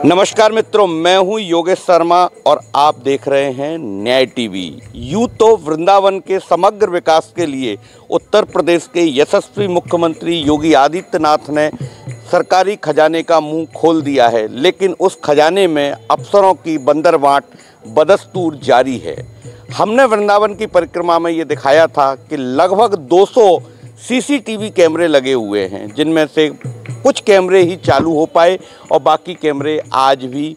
नमस्कार मित्रों, मैं हूं योगेश शर्मा और आप देख रहे हैं न्याय टीवी। यूं तो वृंदावन के समग्र विकास के लिए उत्तर प्रदेश के यशस्वी मुख्यमंत्री योगी आदित्यनाथ ने सरकारी खजाने का मुंह खोल दिया है, लेकिन उस खजाने में अफसरों की बंदरबांट बदस्तूर जारी है। हमने वृंदावन की परिक्रमा में ये दिखाया था कि लगभग 200 सीसीटीवी कैमरे लगे हुए हैं, जिनमें से कुछ कैमरे ही चालू हो पाए और बाकी कैमरे आज भी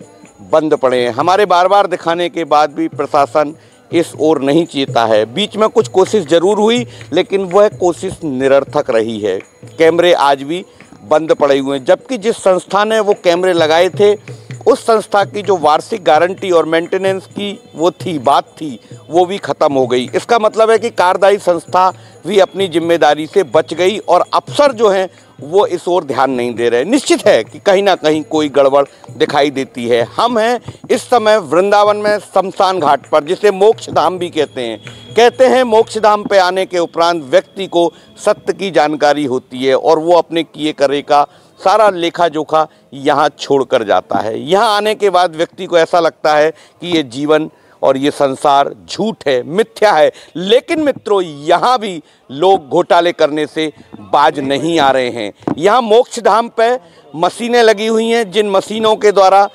बंद पड़े हैं। हमारे बार बार दिखाने के बाद भी प्रशासन इस ओर नहीं चेता है। बीच में कुछ कोशिश जरूर हुई, लेकिन वह कोशिश निरर्थक रही है। कैमरे आज भी बंद पड़े हुए हैं, जबकि जिस संस्था ने वो कैमरे लगाए थे उस संस्था की जो वार्षिक गारंटी और मेंटेनेंस की बात थी वो भी ख़त्म हो गई। इसका मतलब है कि कार्यदायी संस्था भी अपनी जिम्मेदारी से बच गई और अफसर जो हैं वो इस ओर ध्यान नहीं दे रहे। निश्चित है कि कहीं ना कहीं कोई गड़बड़ दिखाई देती है। हम हैं इस समय वृंदावन में शमशान घाट पर, जिसे मोक्ष धाम भी कहते हैं। मोक्ष धाम पे आने के उपरांत व्यक्ति को सत्य की जानकारी होती है और वो अपने किए करे का सारा लेखा जोखा यहाँ छोड़कर जाता है। यहाँ आने के बाद व्यक्ति को ऐसा लगता है कि ये जीवन और ये संसार झूठ है, मिथ्या है। लेकिन मित्रों, यहाँ भी लोग घोटाले करने से बाज नहीं आ रहे हैं। यहाँ मोक्ष धाम पे मशीनें लगी हुई हैं, जिन मशीनों के द्वारा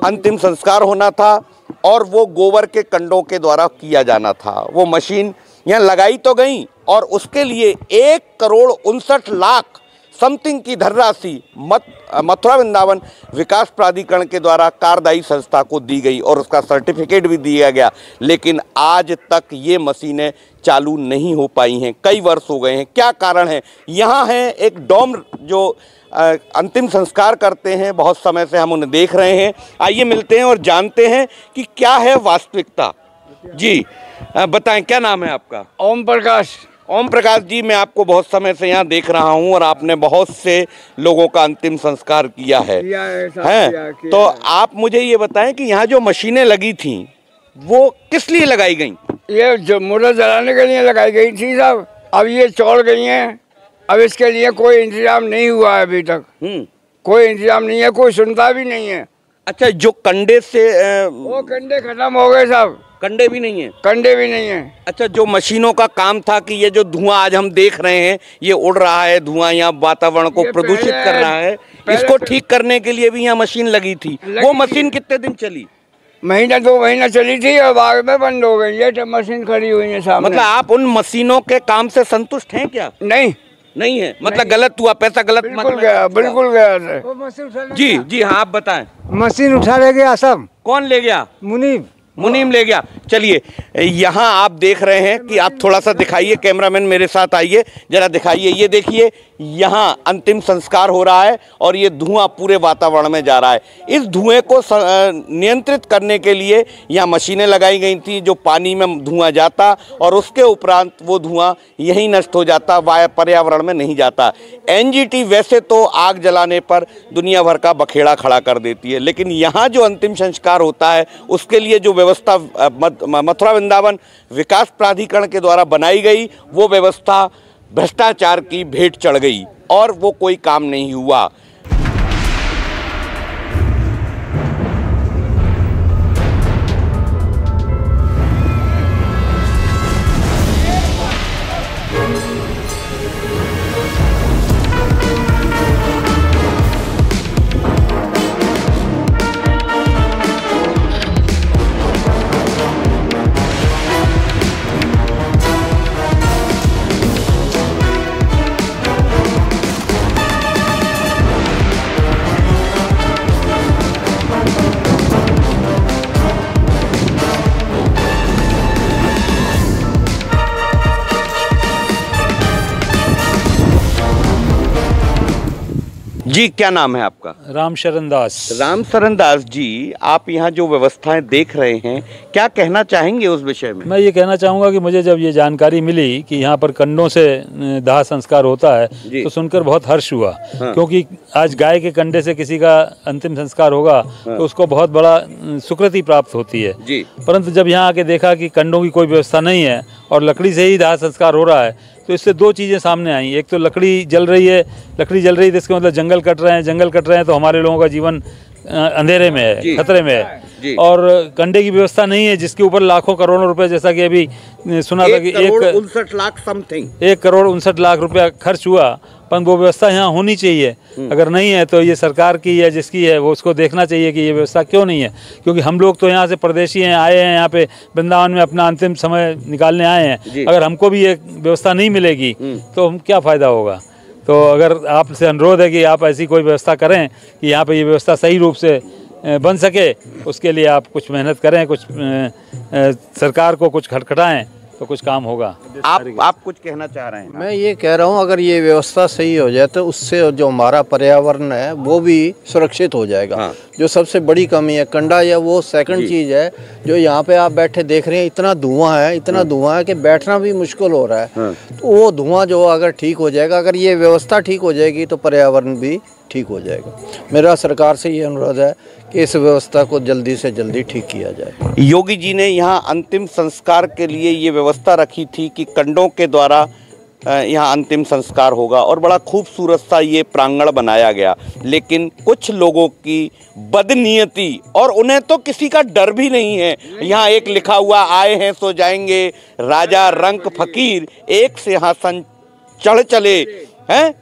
अंतिम संस्कार होना था और वो गोबर के कंडों के द्वारा किया जाना था। वो मशीन यहाँ लगाई तो गई और उसके लिए 1,59,00,000 समथिंग की धनराशि मथुरा वृंदावन विकास प्राधिकरण के द्वारा कार्यदायी संस्था को दी गई और उसका सर्टिफिकेट भी दिया गया। लेकिन आज तक ये मशीनें चालू नहीं हो पाई हैं। कई वर्ष हो गए हैं। क्या कारण है? यहाँ है एक डोम जो अंतिम संस्कार करते हैं, बहुत समय से हम उन्हें देख रहे हैं। आइए मिलते हैं और जानते हैं कि क्या है वास्तविकता। जी बताएं, क्या नाम है आपका? ओम प्रकाश। ओम प्रकाश जी, मैं आपको बहुत समय से यहाँ देख रहा हूँ और आपने बहुत से लोगों का अंतिम संस्कार किया है। तो आप मुझे ये बताएं कि यहाँ जो मशीनें लगी थीं वो किस लिए लगाई गई? ये जो मुर्दा जलाने के लिए लगाई गई थी साहब। अब ये चौड़ गई हैं। अब इसके लिए कोई इंतजाम नहीं हुआ है अभी तक। कोई इंतजाम नहीं है, कोई सुनता भी नहीं है। अच्छा, जो कंडे से वो कंडे खत्म हो गए साहब। कंडे भी नहीं है? कंडे भी नहीं है। अच्छा, जो मशीनों का काम था कि ये जो धुआं आज हम देख रहे हैं, ये उड़ रहा है, धुआं यहाँ वातावरण को प्रदूषित कर रहा है, इसको ठीक करने के लिए भी यहाँ मशीन लगी थी। वो मशीन कितने दिन चली? महीना 2 महीना चली थी और बाद में बंद हो गई। ये मशीन खड़ी हुई है सामने। मतलब आप उन मशीनों के काम से संतुष्ट हैं क्या? नहीं है। मतलब गलत हुआ, पैसा गलत बिल्कुल गया। जी हाँ, आप बताएं। मशीन उठा ले गया सब। कौन ले गया? मुनीम ले गया। चलिए, यहाँ आप देख रहे हैं कि आप थोड़ा सा दिखाइए, कैमरामैन मेरे साथ आइए, जरा दिखाइए। ये देखिए, यहाँ अंतिम संस्कार हो रहा है और ये धुआं पूरे वातावरण में जा रहा है। इस धुएं को नियंत्रित करने के लिए यहाँ मशीनें लगाई गई थी, जो पानी में धुआं जाता और उसके उपरांत वो धुआं यहीं नष्ट हो जाता, पर्यावरण में नहीं जाता। एनजीटी वैसे तो आग जलाने पर दुनिया भर का बखेड़ा खड़ा कर देती है, लेकिन यहाँ जो अंतिम संस्कार होता है उसके लिए जो व्यवस्था मथुरा वृंदावन विकास प्राधिकरण के द्वारा बनाई गई, वो व्यवस्था भ्रष्टाचार की भेंट चढ़ गई और वो कोई काम नहीं हुआ। जी, क्या नाम है आपका? रामशरण दास। रामशरण दास जी, आप यहाँ जो व्यवस्थाएं देख रहे हैं, क्या कहना चाहेंगे उस विषय में? मैं ये कहना चाहूँगा कि मुझे जब ये जानकारी मिली कि यहाँ पर कंडों से दाह संस्कार होता है तो सुनकर बहुत हर्ष हुआ। क्योंकि आज गाय के कंडे से किसी का अंतिम संस्कार होगा तो उसको बहुत बड़ा सुकृति प्राप्त होती है। परंतु जब यहाँ आके देखा कि कंडों की कोई व्यवस्था नहीं है और लकड़ी से ही दाह संस्कार हो रहा है, तो इससे दो चीज़ें सामने आई। एक तो लकड़ी जल रही है तो इसका मतलब जंगल कट रहे हैं तो हमारे लोगों का जीवन अंधेरे में है, खतरे में है। और कंडे की व्यवस्था नहीं है, जिसके ऊपर लाखों करोड़ों रुपए, जैसा कि अभी सुना था कि 1 करोड़ 59 लाख रुपया खर्च हुआ, पर वो व्यवस्था यहाँ होनी चाहिए। अगर नहीं है तो ये सरकार की है जिसकी है वो उसको देखना चाहिए कि ये व्यवस्था क्यों नहीं है। क्योंकि हम लोग तो यहाँ से परदेशी हैं, आए हैं यहाँ पे वृंदावन में अपना अंतिम समय निकालने आए हैं। अगर हमको भी ये व्यवस्था नहीं मिलेगी तो हम क्या फ़ायदा होगा। तो अगर आपसे अनुरोध है कि आप ऐसी कोई व्यवस्था करें कि यहाँ पे ये व्यवस्था सही रूप से बन सके, उसके लिए आप कुछ मेहनत करें, कुछ सरकार को कुछ खटखटाएं तो कुछ काम होगा। आप कुछ कहना चाह रहे हैं? मैं ये कह रहा हूँ, अगर ये व्यवस्था सही हो जाए तो उससे जो हमारा पर्यावरण है वो भी सुरक्षित हो जाएगा। हाँ। जो सबसे बड़ी कमी है कंडा, या वो सेकंड चीज़ है जो यहाँ पे आप बैठे देख रहे हैं, इतना धुआं है कि बैठना भी मुश्किल हो रहा है। हाँ। तो वो धुआं जो अगर ठीक हो जाएगा, अगर ये व्यवस्था ठीक हो जाएगी तो पर्यावरण भी ठीक हो जाएगा। मेरा सरकार से ये अनुरोध है कि इस व्यवस्था को जल्दी से जल्दी ठीक किया जाए। योगी जी ने यहाँ अंतिम संस्कार के लिए ये व्यवस्था रखी थी कि कंडों के द्वारा यहाँ अंतिम संस्कार होगा, और बड़ा खूबसूरत सा ये प्रांगण बनाया गया। लेकिन कुछ लोगों की बदनीयती, और उन्हें तो किसी का डर भी नहीं है। यहाँ एक लिखा हुआ, आए हैं सो जाएंगे, राजा रंक फकीर एक सिंहासन चढ़ चले हैं,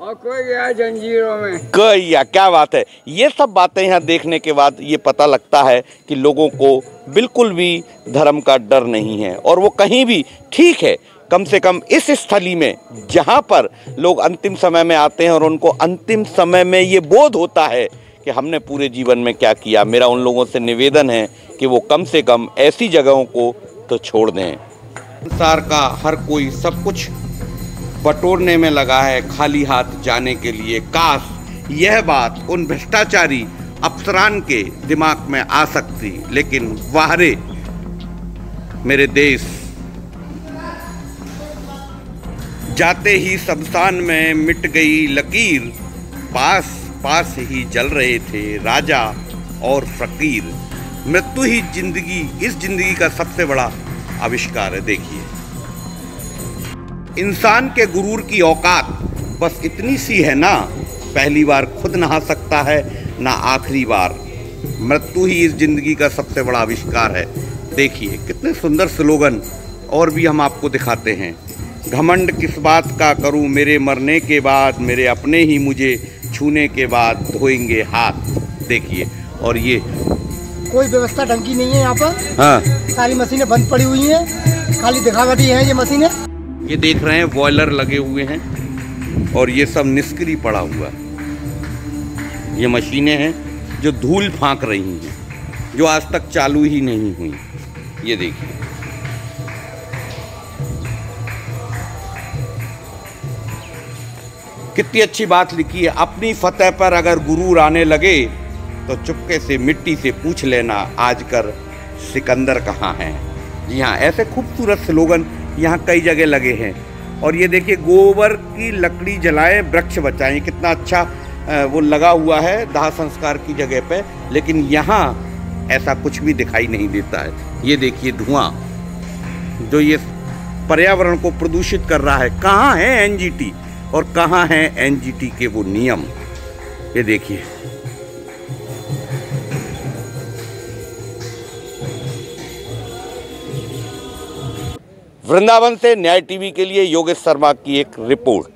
और कोई गया जंजीरों में। क्या बात है। ये सब बातें यहाँ देखने के बाद ये पता लगता है कि लोगों को बिल्कुल भी धर्म का डर नहीं है। और वो कहीं भी ठीक है, कम से कम इस स्थली में जहाँ पर लोग अंतिम समय में आते हैं और उनको अंतिम समय में ये बोध होता है कि हमने पूरे जीवन में क्या किया। मेरा उन लोगों से निवेदन है कि वो कम से कम ऐसी जगहों को तो छोड़ दें। संसार का हर कोई सब कुछ बटोरने में लगा है, खाली हाथ जाने के लिए। काश यह बात उन भ्रष्टाचारी अफसरान के दिमाग में आ सकती, लेकिन वाहरे मेरे देश, जाते ही शमशान में मिट गई लकीर, पास पास ही जल रहे थे राजा और फकीर। मृत्यु ही इस जिंदगी का सबसे बड़ा आविष्कार है। देखिए, इंसान के गुरूर की औकात बस इतनी सी है ना, पहली बार खुद नहा सकता है ना आखिरी बार। मृत्यु ही इस जिंदगी का सबसे बड़ा आविष्कार है। देखिए कितने सुंदर स्लोगन और भी हम आपको दिखाते हैं। घमंड किस बात का करूं, मेरे मरने के बाद मेरे अपने ही मुझे छूने के बाद धोएंगे हाथ। देखिए, और ये कोई व्यवस्था ढंग की नहीं है यहाँ पर। हाँ, सारी मशीनें बंद पड़ी हुई हैं, खाली दिखावटी हैं ये मशीनें। ये देख रहे हैं बॉयलर लगे हुए हैं और ये सब निष्क्रिय पड़ा हुआ है। ये मशीनें हैं जो धूल फांक रही हैं, जो आज तक चालू ही नहीं हुई। ये देखिए, कितनी अच्छी बात लिखी है। अपनी फतह पर अगर गुरूर आने लगे तो चुपके से मिट्टी से पूछ लेना आजकर सिकंदर कहाँ है। जी हाँ, ऐसे खूबसूरत स्लोगन यहाँ कई जगह लगे हैं। और ये देखिए, गोबर की लकड़ी जलाएं वृक्ष बचाएं, कितना अच्छा वो लगा हुआ है दाह संस्कार की जगह पे। लेकिन यहाँ ऐसा कुछ भी दिखाई नहीं देता है। ये देखिए धुआं जो ये पर्यावरण को प्रदूषित कर रहा है। कहाँ है एनजीटी और कहाँ है एनजीटी के वो नियम। ये देखिए, वृंदावन से न्याय टीवी के लिए योगेश शर्मा की एक रिपोर्ट।